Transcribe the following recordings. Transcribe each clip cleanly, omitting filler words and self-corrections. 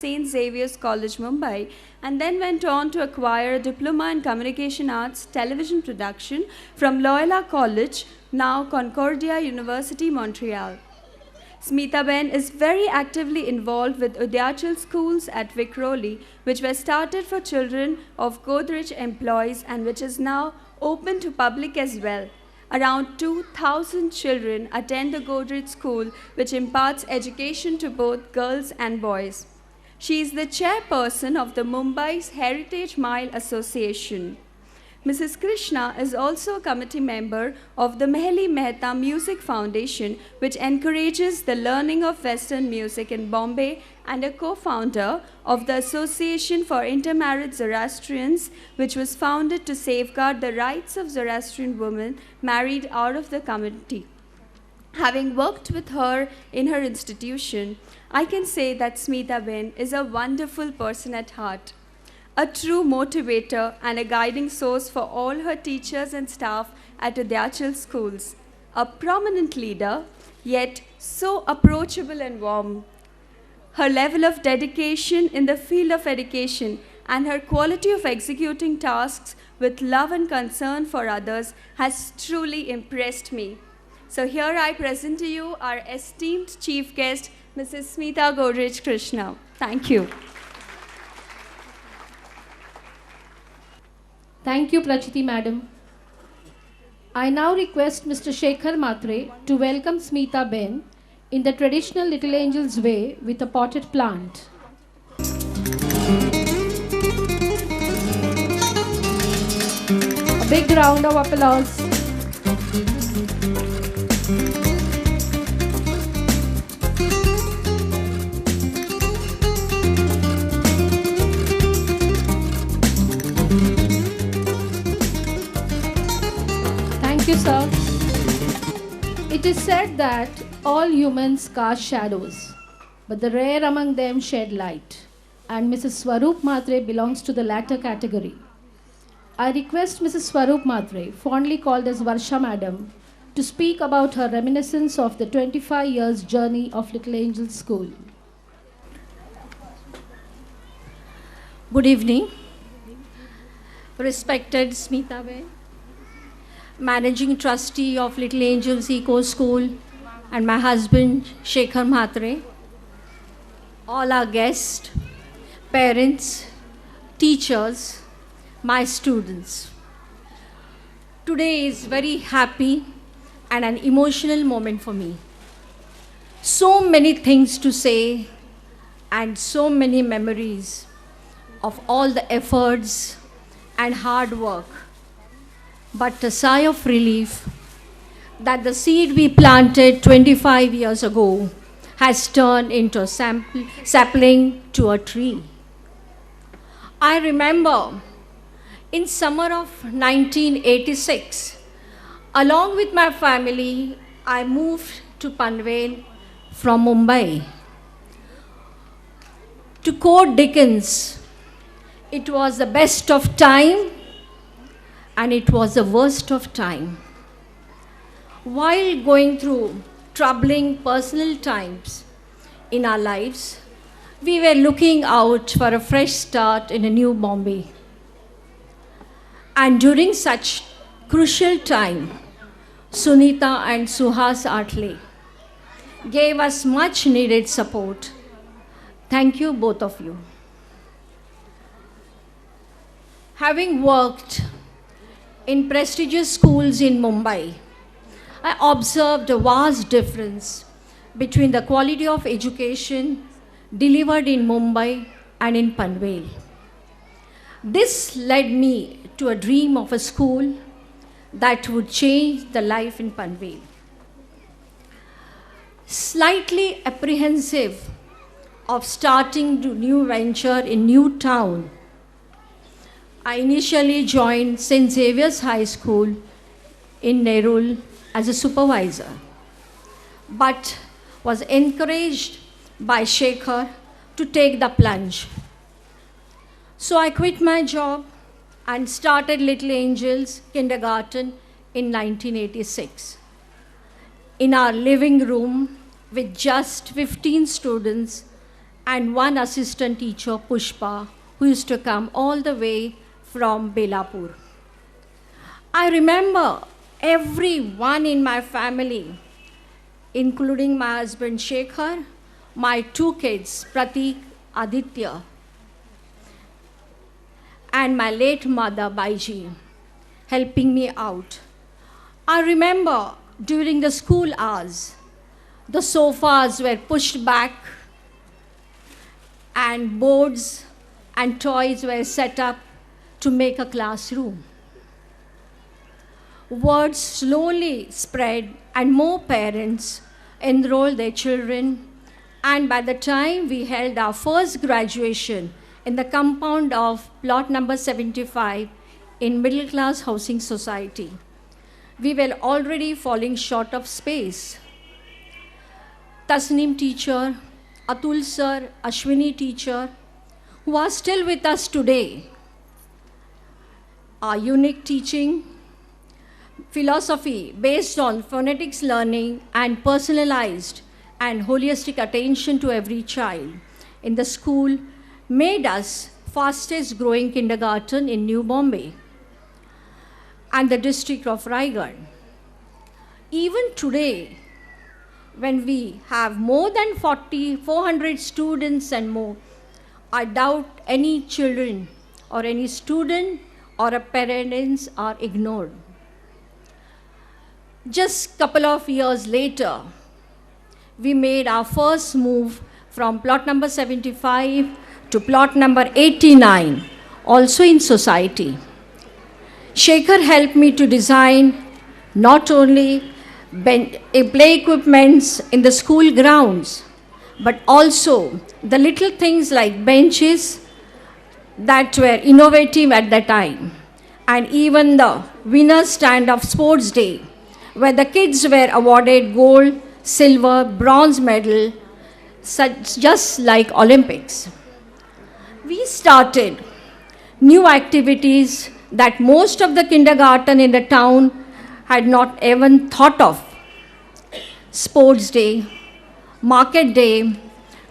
St. Xavier's College, Mumbai, and then went on to acquire a diploma in Communication Arts Television Production from Loyola College, now Concordia University, Montreal. Smita Ben is very actively involved with Udyachal schools at Vikhroli, which were started for children of Godrej employees and which is now open to public as well. Around 2,000 children attend the Godrej school, which imparts education to both girls and boys. She is the chairperson of the Mumbai's Heritage Mile Association. Mrs. Krishna is also a committee member of the Mehli Mehta Music Foundation, which encourages the learning of Western music in Bombay, and a co-founder of the Association for Intermarried Zoroastrians, which was founded to safeguard the rights of Zoroastrian women married out of the community. Having worked with her in her institution, I can say that Smita Ben is a wonderful person at heart, a true motivator and a guiding source for all her teachers and staff at Udyachal schools, a prominent leader, yet so approachable and warm. Her level of dedication in the field of education and her quality of executing tasks with love and concern for others has truly impressed me. So here I present to you our esteemed chief guest, Mrs. Smita Godrej Krishna. Thank you. Thank you, Prachiti Madam. I now request Mr. Shekhar Matre to welcome Smita Ben in the traditional Little Angels way with a potted plant. A big round of applause. Thank you, sir. It is said that all humans cast shadows, but the rare among them shed light, and Mrs. Swaroop Matre belongs to the latter category. I request Mrs. Swaroop Matre, fondly called as Varsha Madam, to speak about her reminiscence of the 25 years journey of Little Angels School. Good evening, respected Smita Ben, Managing Trustee of Little Angels Eco School, and my husband Shekhar Matre, all our guests, parents, teachers, my students. Today is very happy and an emotional moment for me. So many things to say and so many memories of all the efforts and hard work, but a sigh of relief that the seed we planted 25 years ago has turned into a sapling to a tree. I remember in summer of 1986, along with my family, I moved to Panvel from Mumbai. To quote Dickens, it was the best of time and it was the worst of time. While going through troubling personal times in our lives, we were looking out for a fresh start in a new Bombay. And during such crucial time, Sunita and Suhas Atle gave us much needed support. Thank you, both of you. Having worked in prestigious schools in Mumbai, I observed a vast difference between the quality of education delivered in Mumbai and in Panvel. This led me to a dream of a school that would change the life in Panvel. Slightly apprehensive of starting a new venture in new town, I initially joined St. Xavier's High School in Nerul as a supervisor, but was encouraged by Shekhar to take the plunge. So I quit my job and started Little Angels Kindergarten in 1986. In our living room with just 15 students and one assistant teacher, Pushpa, who used to come all the way from Belapur. I remember everyone in my family, including my husband Shekhar, my two kids, Pratik, Aditya, and my late mother, Baiji, helping me out. I remember during the school hours, the sofas were pushed back and boards and toys were set up to make a classroom. Word slowly spread and more parents enrolled their children, and by the time we held our first graduation in the compound of plot number 75 in Middle Class Housing Society, we were already falling short of space. Tasneem teacher, Atul sir, Ashwini teacher, who are still with us today, our unique teaching philosophy based on phonetics learning and personalized and holistic attention to every child in the school made us fastest growing kindergarten in New Bombay and the district of Raigad. Even today, when we have more than 400 students and more, I doubt any children or any student or a parents are ignored. Just a couple of years later, we made our first move from plot number 75 to plot number 89, also in society. Shekhar helped me to design not only play equipments in the school grounds, but also the little things like benches that were innovative at the time, and even the winner's stand of sports day, where the kids were awarded gold, silver, bronze medal, such just like Olympics. We started new activities that most of the kindergarten in the town had not even thought of. Sports day, market day,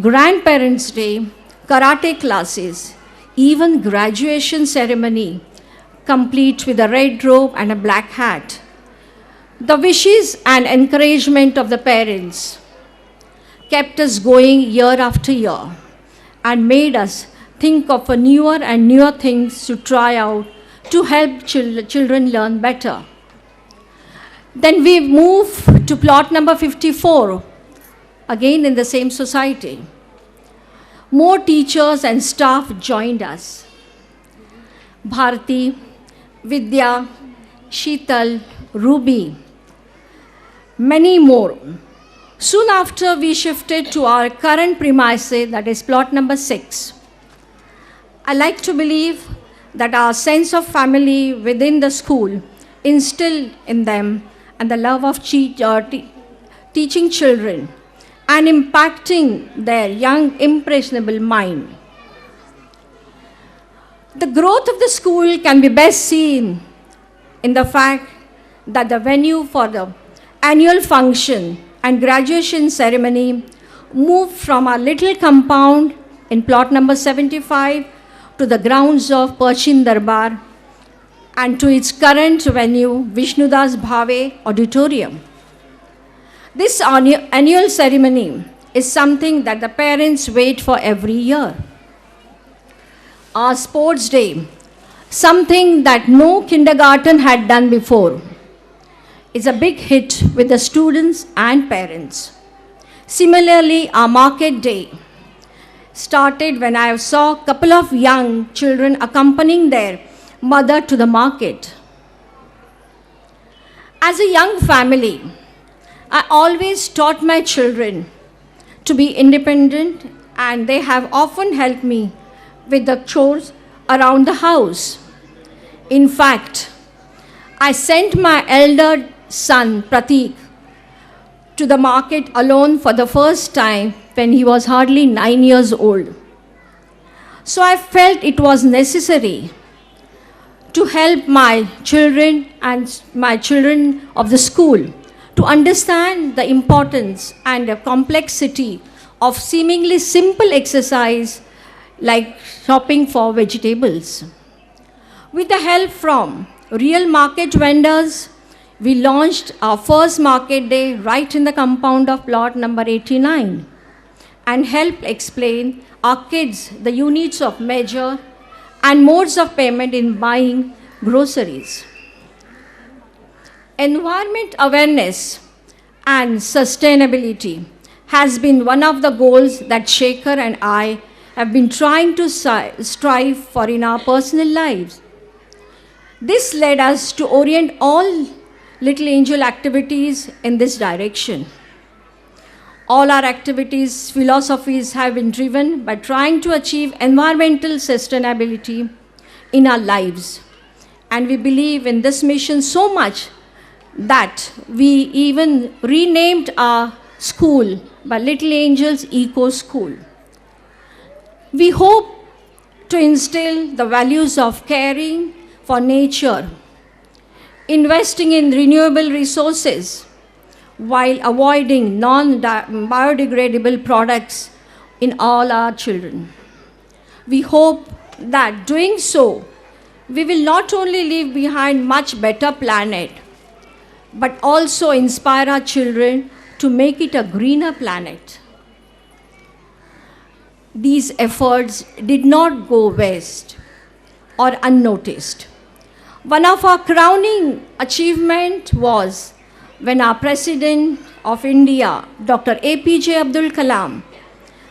grandparents day, karate classes, even graduation ceremony, complete with a red robe and a black hat. The wishes and encouragement of the parents kept us going year after year and made us think of a newer and newer things to try out to help children learn better. Then we moved to plot number 54, again in the same society. More teachers and staff joined us. Bharati, Vidya, Sheetal, Ruby, many more. Soon after, we shifted to our current premises, that is plot number 6. I like to believe that our sense of family within the school instilled in them and the love of teaching children and impacting their young, impressionable mind. The growth of the school can be best seen in the fact that the venue for the annual function and graduation ceremony moved from our little compound in plot number 75 to the grounds of Perchin Darbar and to its current venue, Vishnudas Bhave Auditorium. This annual ceremony is something that the parents wait for every year. Our sports day, something that no kindergarten had done before, is a big hit with the students and parents. Similarly, our market day started when I saw a couple of young children accompanying their mother to the market. As a young family, I always taught my children to be independent, and they have often helped me with the chores around the house. In fact, I sent my elder son, Pratik, to the market alone for the first time when he was hardly 9 years old. So I felt it was necessary to help my children and my children of the school to understand the importance and the complexity of seemingly simple exercise like shopping for vegetables. With the help from real market vendors, we launched our first market day right in the compound of plot number 89 and helped explain our kids the units of measure and modes of payment in buying groceries. Environment awareness and sustainability has been one of the goals that Shekhar and I have been trying to strive for in our personal lives. This led us to orient all Little Angel activities in this direction. All our activities, philosophies have been driven by trying to achieve environmental sustainability in our lives. And we believe in this mission so much that we even renamed our school by Little Angels Eco School. We hope to instill the values of caring for nature, investing in renewable resources, while avoiding non-biodegradable products in all our children. We hope that doing so, we will not only leave behind much better planet, but also inspire our children to make it a greener planet. These efforts did not go waste or unnoticed. One of our crowning achievements was when our President of India, Dr. APJ Abdul Kalam,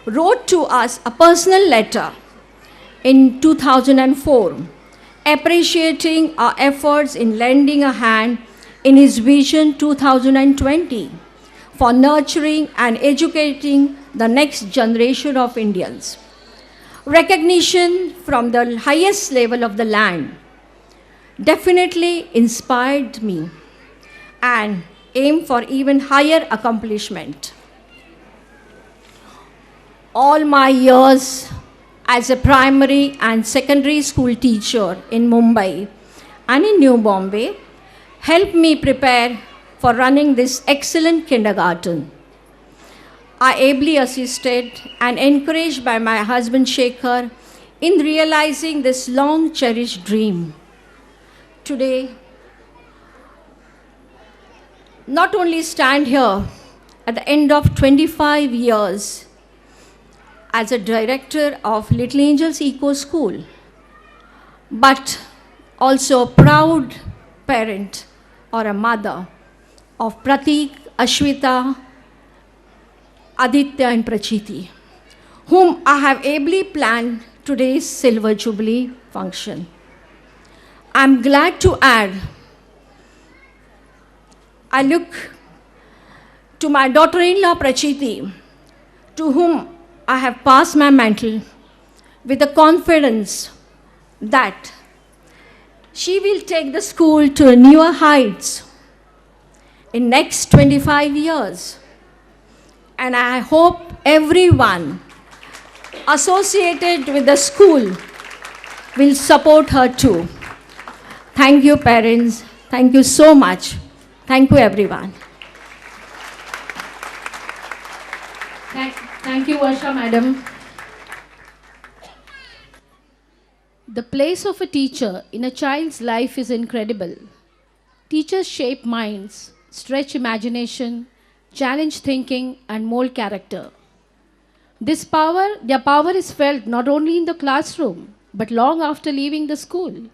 wrote to us a personal letter in 2004, appreciating our efforts in lending a hand in his Vision 2020 for nurturing and educating the next generation of Indians. Recognition from the highest level of the land definitely inspired me and aim for even higher accomplishment. All my years as a primary and secondary school teacher in Mumbai and in New Bombay helped me prepare for running this excellent kindergarten. I ably assisted and encouraged by my husband Shekhar in realizing this long cherished dream. Today, not only stand here at the end of 25 years as a director of Little Angels Eco School, but also a proud parent or a mother of Pratik, Ashwita, Aditya and Prachiti, whom I have ably planned today's Silver Jubilee function. I'm glad to add, I look to my daughter-in-law Prachiti, to whom I have passed my mantle with the confidence that she will take the school to newer heights in next 25 years. And I hope everyone associated with the school will support her too. Thank you, parents. Thank you so much. Thank you, everyone. Thank you, Varsha madam. The place of a teacher in a child's life is incredible. Teachers shape minds, stretch imagination, challenge thinking, and mold character. Their power is felt not only in the classroom, but long after leaving the school.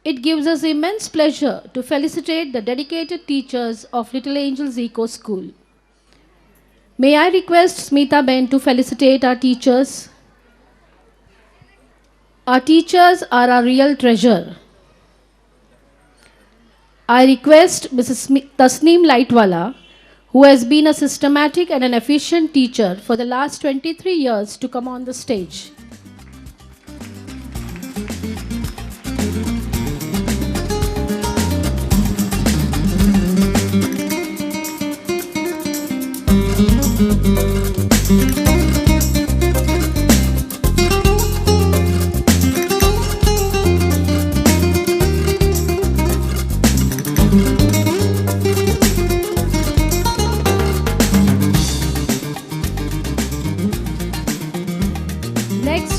It gives us immense pleasure to felicitate the dedicated teachers of Little Angels Eco School. May I request Smita Ben to felicitate our teachers? Our teachers are our real treasure. I request Mrs. Tasneem Lightwala, who has been a systematic and an efficient teacher for the last 23 years, to come on the stage.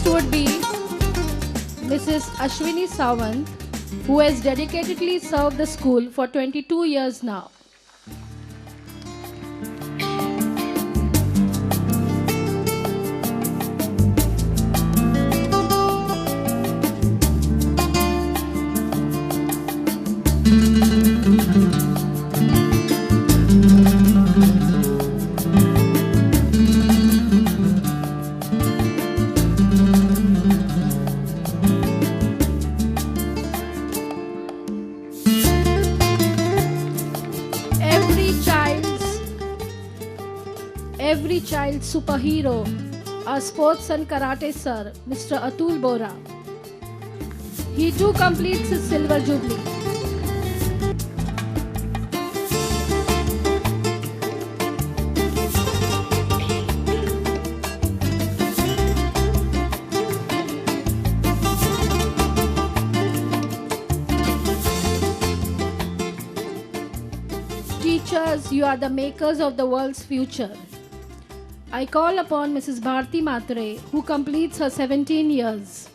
would be Mrs. Ashwini Sawant, who has dedicatedly served the school for 22 years now. Every child's superhero, our sports and karate sir, Mr. Atul Bora. He too completes his silver jubilee. Teachers, you are the makers of the world's future. I call upon Mrs. Bharti Matre, who completes her 17 years.